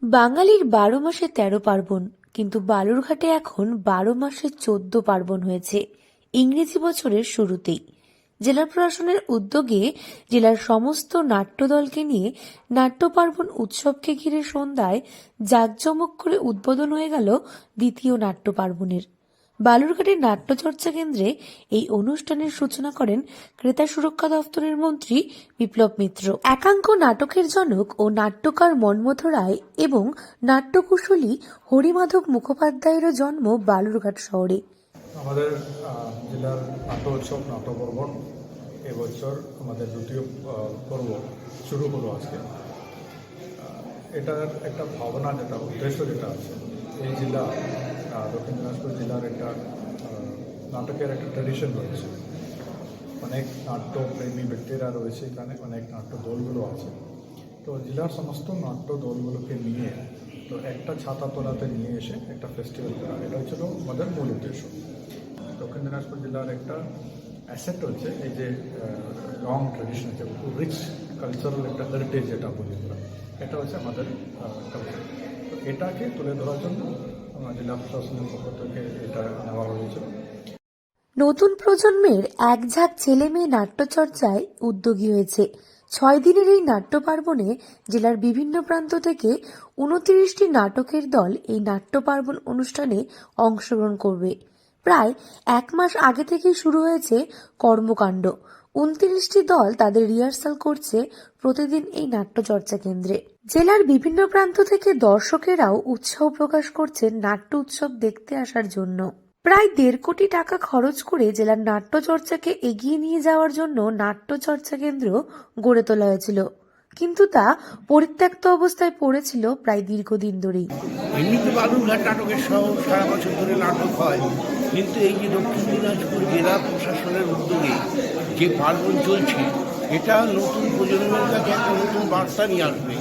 বাঙালির ১২ মাসে ১৩ পার্বণ, কিন্তু বালুরঘাটে এখন ১২ মাসে ১৪ পার্বণ হয়েছে ইংরেজি বছরের শুরুতেই। জেলা প্রশাসনের উদ্যোগে জেলার সমস্ত নাট্যদলকে নিয়ে নাট্য পার্বণ উৎসবকে ঘিরে সন্ধ্যায় জাঁকজমক করে উদ্বোধন হয়ে গেল দ্বিতীয় নাট্য পার্বণের। বালুরঘাটের নাট্যচর্চা কেন্দ্রে এই অনুষ্ঠানের সূচনা করেন ক্রেতা সুরক্ষা দফতরের মন্ত্রী বিপ্লব মিত্র। একাঙ্ক নাটকের জনক ও নাট্যকার মন্মথ রায় এবং নাট্যকুশলী হরিমাধব মুখোপাধ্যায়েরও জন্ম বালুরঘাট শহরে। আমাদের জেলার নাট্য উৎসব নাট্যপর্বণ এবছর আমাদের দ্বিতীয় পর্ব শুরু হলো আজকে। এটার একটা ভাবনা, যেটা উদ্দেশ্য যেটা আছে, এই জেলা দক্ষিণ দিনাজপুর জেলার একটা নাটকের একটা ট্র্যাডিশন রয়েছে। অনেক নাট্যপ্রেমী ব্যক্তিরা রয়েছে এখানে, অনেক নাট্য দলগুলো আছে। তো জেলার সমস্ত নাট্য দলগুলোকে নিয়ে তো একটা ছাতা তলাতে নিয়ে এসে একটা ফেস্টিভ্যাল করা, এটা হচ্ছিল আমাদের মূল উদ্দেশ্য। দক্ষিণ দিনাজপুর জেলার একটা অ্যাসেট হচ্ছে এই যে লং ট্র্যাডিশন আছে, রিচ কালচারাল একটা হেরিটেজ যেটা বলি আমরা, এটা হচ্ছে আমাদের কালচার। তো এটাকে তুলে ধরার জন্য জেলা প্রশাসনের পক্ষ থেকে এটা নেওয়া হয়েছিল। নতুন প্রজন্মের এক ঝাঁক ছেলে মেয়ে নাট্যচর্চায় উদ্যোগী হয়েছে। ৬ দিনের এই নাট্য পার্বণে জেলার বিভিন্ন প্রান্ত থেকে ২৯টি নাটকের দল এই নাট্য পার্বণ অনুষ্ঠানে অংশগ্রহণ করবে। প্রায় ১ মাস আগে থেকেই শুরু হয়েছে কর্মকাণ্ড। ২৯টি দল তাদের রিহার্সাল করছে প্রতিদিন এই নাট্যচর্চা কেন্দ্রে। জেলার বিভিন্ন প্রান্ত থেকে দর্শকেরাও উৎসাহ প্রকাশ করছেন নাট্য উৎসব দেখতে আসার জন্য। প্রায় ১.৫ কোটি টাকা খরচ করে জেলার নাট্যচর্চাকে এগিয়ে নিয়ে যাওয়ার জন্য নাট্যচর্চা কেন্দ্র গড়ে তোলা হয়েছিল, কিন্তু তা পরিত্যক্ত অবস্থায় পড়েছিল প্রায় দীর্ঘদিন ধরেই। এমনিতে বালুরঘাট নাটকের শহর, সারা বছর ধরে নাটক হয়, কিন্তু এই যে দক্ষিণ দিনাজপুর জেলা প্রশাসনের উদ্যোগে যে পার্বণ চলছে, এটা নতুন প্রজন্মের কাছে একটা নতুন বার্তা নিয়ে আসবে।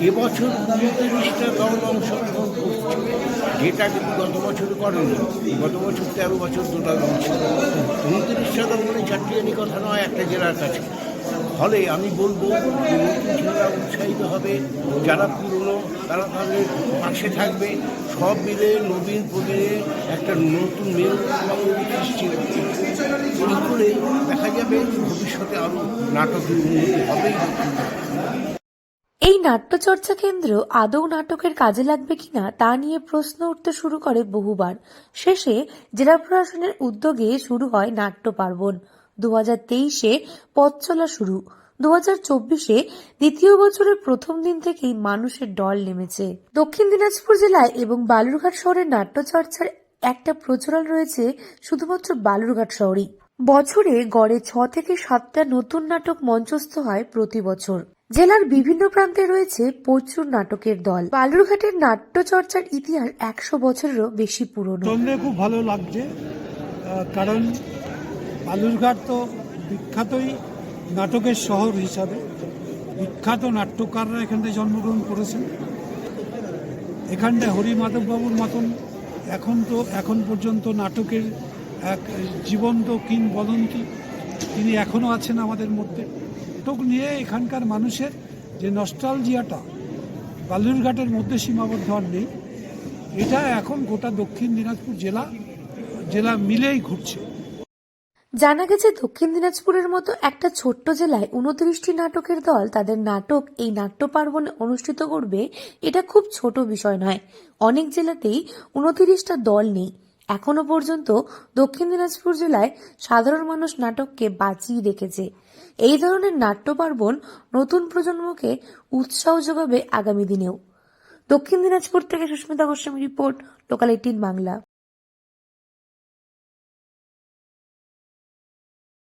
এবছর ৩৯টা দল অংশগ্রহণ করছে, যেটা কিন্তু গত বছর করেনি। গত বছর ১৩ বছর দুটা দল ছিল। ৩৯টা দল মানে চারটিখানি কথা নয় একটা জেলার কাছে। ফলে আমি বলবো যে নতুন ছেলেরা উৎসাহিত হবে, যারা পুরনো তারা তাদের পাশে থাকবে। সব মিলে নবীন প্রবীণে একটা নতুন মেরু সৃষ্টি এই করে দেখা যাবে ভবিষ্যতে আরও নাটকের উন্নতি হবেই। এই নাট্যচর্চা কেন্দ্র আদৌ নাটকের কাজে লাগবে কিনা তা নিয়ে প্রশ্ন উঠতে শুরু করে বহুবার। শেষে জেলা প্রশাসনের উদ্যোগে শুরু হয় নাট্য পার্বণ। ২০২৩-এ পথ চলা শুরু। ২০২৪-এ দ্বিতীয় বছরের প্রথম দিন থেকেই মানুষের ঢল নেমেছে। দক্ষিণ দিনাজপুর জেলায় এবং বালুরঘাট শহরের নাট্যচর্চার একটা প্রচলন রয়েছে শুধুমাত্র বালুরঘাট শহরেই। বছরে গড়ে ৬ থেকে ৭টা নতুন নাটক মঞ্চস্থ হয় প্রতি বছর। জেলার বিভিন্ন প্রান্তে রয়েছে প্রচুর নাটকের দল। বালুরঘাটের নাট্যচর্চার ইতিহাস ১০০ বছরেরও বেশি পুরনো। খুব ভালো লাগছে, কারণ বালুরঘাট তো বিখ্যাতই নাটকের শহর হিসাবে। বিখ্যাত নাট্যকাররা এখানটায় জন্মগ্রহণ করেছেন। এখানটায় হরিমাধব বাবুর মতন এখন পর্যন্ত নাটকের এক জীবন্ত কিংবদন্তি, তিনি এখনও আছেন আমাদের মধ্যে। নাটক নিয়ে এখানকার মানুষের যে নস্টালজিয়াটা বালুরঘাটের মধ্যে সীমাবদ্ধ আর নেই, এটা এখন গোটা দক্ষিণ দিনাজপুর জেলা মিলেই ঘুরছে। জানা গেছে দক্ষিণ দিনাজপুরের মতো একটা ছোট্ট জেলায় ২৯টি নাটকের দল তাদের নাটক এই নাট্য পার্বণে অনুষ্ঠিত করবে, এটা খুব ছোট বিষয় নয়। অনেক জেলাতেই ২৯টা দল নেই। এখনো পর্যন্ত দক্ষিণ দিনাজপুর জেলায় সাধারণ মানুষ নাটককে বাঁচিয়ে রেখেছে। এই ধরনের নাট্য পার্বণ নতুন প্রজন্মকে উৎসাহ যোগাবে আগামী দিনেও। দক্ষিণ দিনাজপুর থেকে সুস্মিতা গোস্বামী রিপোর্ট, লোকাল ১৮ বাংলা।